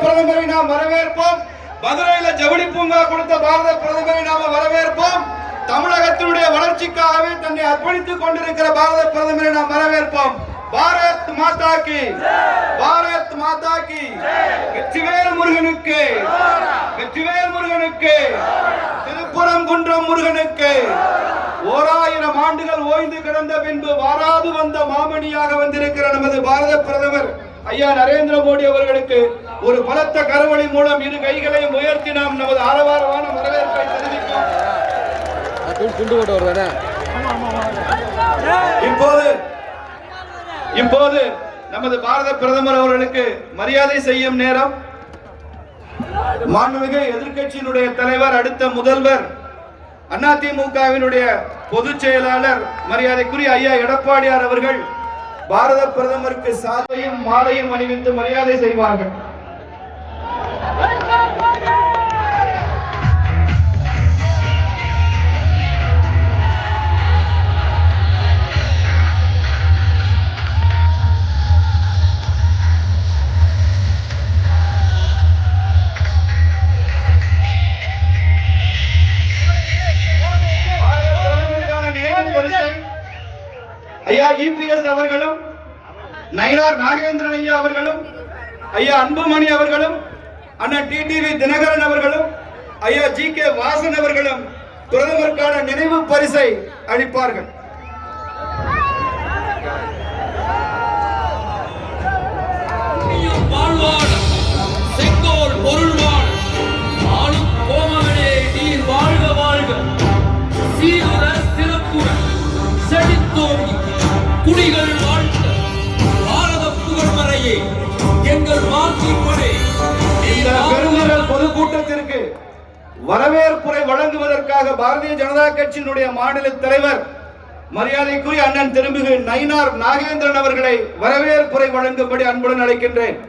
பிரதமரை நாம் வரவேற்போம். மதுரையில ஜவுளி பூங்கா கொடுத்த பாரத பிரதமரை நாம வரவேற்போம். தமிழகத்தினுடைய வளர்ச்சிக்காகவே தன்னை அர்ப்பணித்துக் கொண்டிருக்கிற பாரத பிரதமரை நாம் வரவேற்போம். பாரத் மாதா கி, பாரத் மாதா கி. வெற்றிவேல் முருகனுக்கு, வெற்றிவேல் முருகனுக்கு, திருப்பரங்குன்றம் முருகனுக்கு. 1000 ஆண்டுகள் ஓய்ந்து கிடந்த பின்பு வாராது வந்த மாமணியாக வந்திருக்கிற நமது பாரத பிரதமர் ஐயா நரேந்திர மோடி அவர்களுக்கு ஒரு பலத்த கரவொலி மூலம் இரு கைகளையும் உயர்த்தி நாம் நமது ஆரவாரமான வரவேற்பை தெரிவிக்கிறோம். இப்போது நமது பாரத பிரதமர் அவர்களுக்கு மரியாதை செய்யும் நேரம். மாண்புமிகு எதிர்க்கட்சியினுடைய தலைவர், அடுத்த முதல்வர், அதிமுகவினுடைய பொதுச் செயலாளர் மரியாதைக்குரிய ஐயா எடப்பாடியார் அவர்கள் பாரத பிரதமருக்கு சால்வையும் மாலையும் அணிவித்து மரியாதை செய்வார்கள். ஐயா இபிஎஸ் அவர்களும், நயினார் நாகேந்திரன் ஐயா அவர்களும், ஐயா அன்புமணி அவர்களும், அண்ணன் டிடிவி தினகரன் அவர்களும், ஐயா ஜி.கே. வாசன் அவர்களும் பிரதமருக்கான நினைவு பரிசை அளிப்பார்கள். குடிகள் வாழ்த்த பாரத புகழ்மறையே எங்கள் வாக்கிப்படி. இந்த பெருந்திரள் பொதுக்கூட்டத்திற்கு வரவேற்புரை வழங்குவதற்காக பாரதிய ஜனதா கட்சியினுடைய மாநில தலைவர் மரியாதைக்குரிய அண்ணன் திருமிகு நயினார் நாகேந்திரன் அவர்களை வரவேற்புரை வழங்கும்படி அன்புடன் அழைக்கின்றேன்.